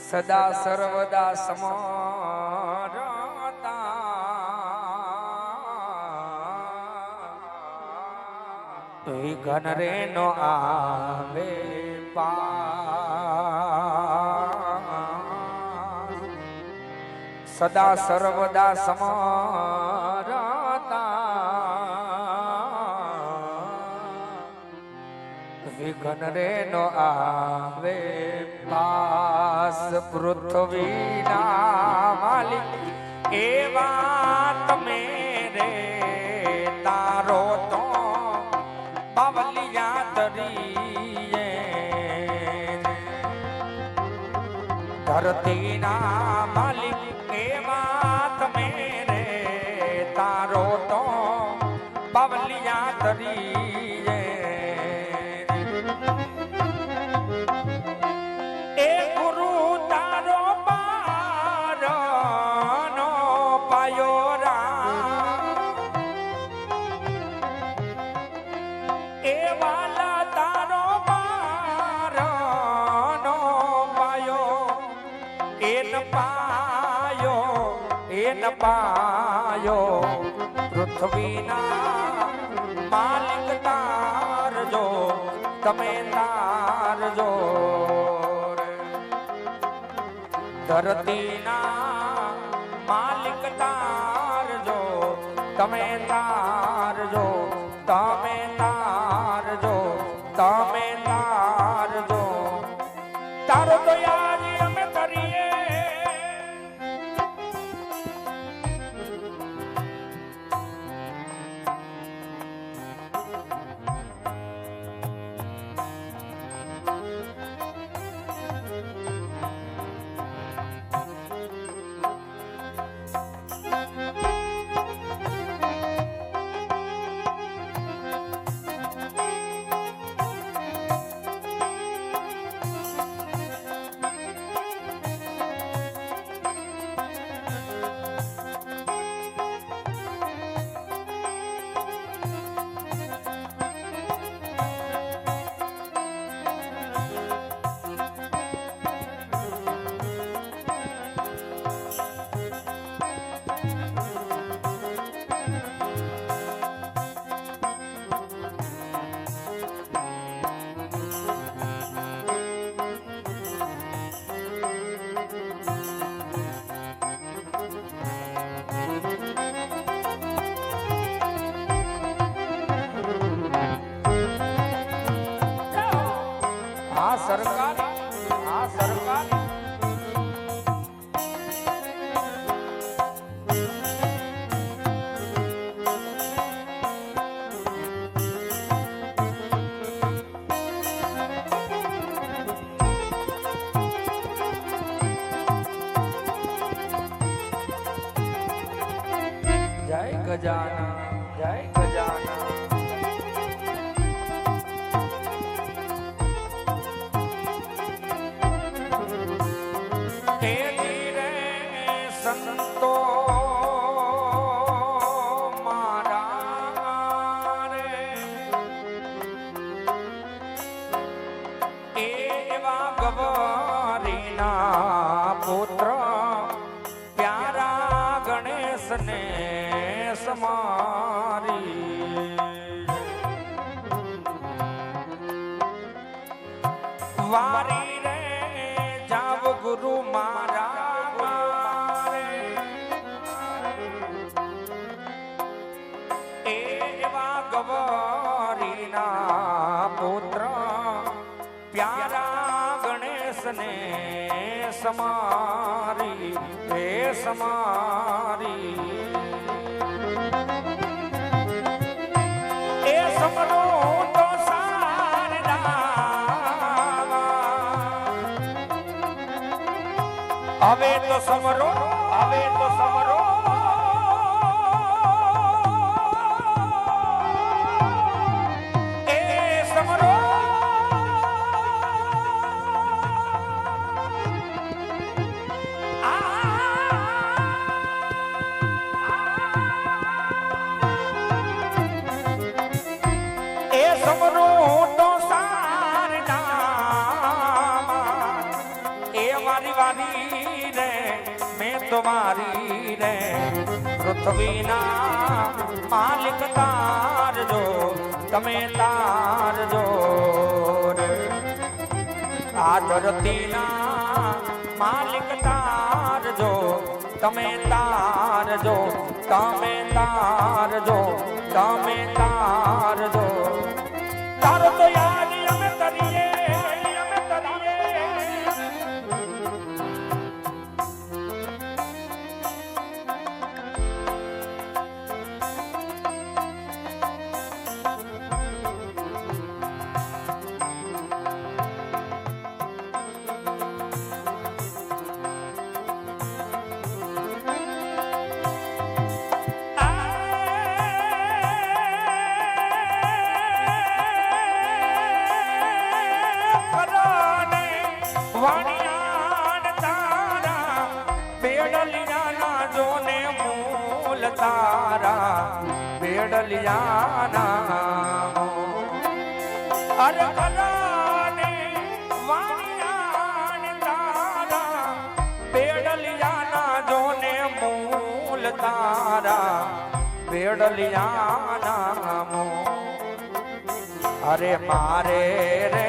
સદા સર્વદા સમરતા વિઘન રે નો આવે સદા સર્વદા સમરતા વિઘન રે નો આવે પાસ પૃથ્વીના માલિક એવા તમે રે તારો તો બાવલિયા તરીએ ધરતીના માલિક એવા તમે રે તારો તો બાવલિયા તરીએ એ ગુરુ તારો પારનો પાયો એ વાલા તારો પારનો પાયો એન પાયો પૃથ્વીના માલિક તારજો તમે તારજો ધરતીના માલિક તારજો તમે તારજો તમે તારજો તમે તારજો તારો તો યાદ અમે કરીએ સરકાર જય ગજાનન જય ગજાનન સંતો મારા રે એવા ગવારીના પુત્ર પ્યારા ગણેશને સમારી વારી રે જાવ ગુરુ મારા ગવારીના પુત્ર પ્યારા ગણેશને સમારી હે સમારી એ સમરો તો સારડા હવે તો સમરો હવે તો સમરો સમરો તો સારડા એ વારી વારી રે મેં તો મારી રે પૃથ્વીના માલિક તારજો તમે તારજો રે આ ધરતીના માલિક તારજો તમે તારજો તમે તારજો તમે તારજો તારો તો યાદ અમે કરીએ અમે કરીએ તારા બેડલિયાના અરે કરાને વાણિયાન તારા બેડલિયાના જોને મૂલ તારા બેડલિયાના અરે મારે રે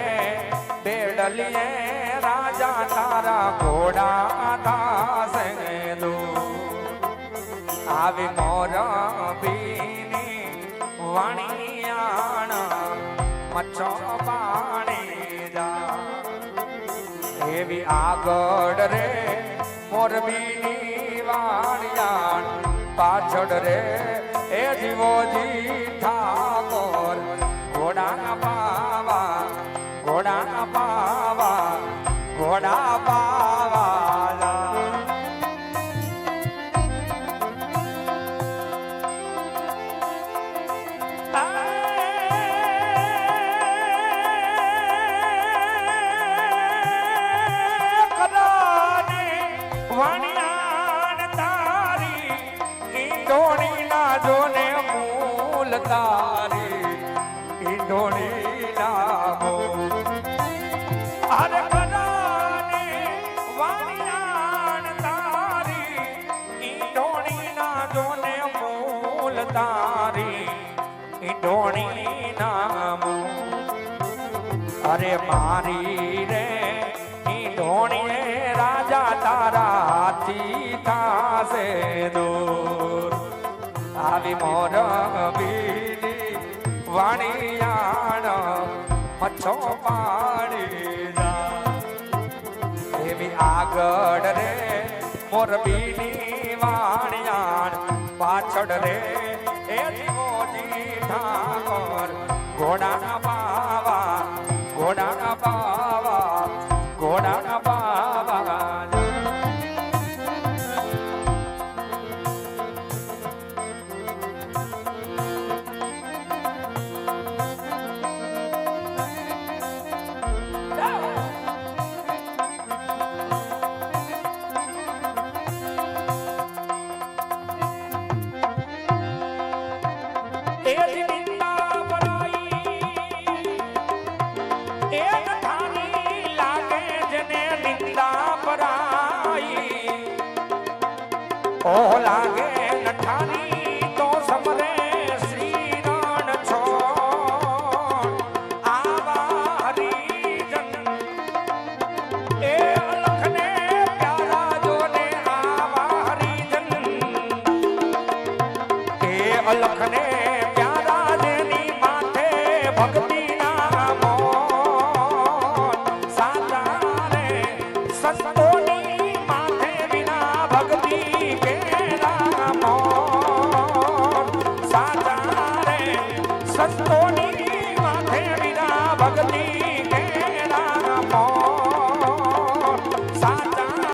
બેડલિયે રાજા તારા ઘોડા દાસે દો આવી મોર બીની વાણિયાણ મચ્છો પાણી જા એવી આગળ રે મોરબીની વાણિયાણ પાછળ રે એ જીવોજી ઠાકોર ઘોડાના પાવા ઘોડાના પાવા ઘોડા પાવા વાણિયાણ તારી ઈંડોણી ના જોને મૂલ તારી ઈંડોણી ના મૂલ અરે કદાને વાણિયાણ તારી ઈંડોણી ના જોને મૂલ તારી ઈંડોણી ના મૂલ અરે મારી રે ઈંડોણી રાજા તારા હાથી થાશે દૂર આવી મોર બીલી વાણિયાણ મચ્છો પાડી જા એવી આગળ રે મોર બીલી વાણિયાણ પાછળ રે એ જીવોજી ઠાકોર ઘોડાના પાવા ઘોડાના પાવા ઘોડાના પાવા ઓ લાગે નઠાની તો સમરે શ્રી રણ છો આવા હરિજન એ અલખને પ્યારા જોને આવા હરિજન એ અલખને પ્યારા જેની માથે ભક્તિના મોન સાચા રે સંતોની માથે વિના ભક્તિ સંતોની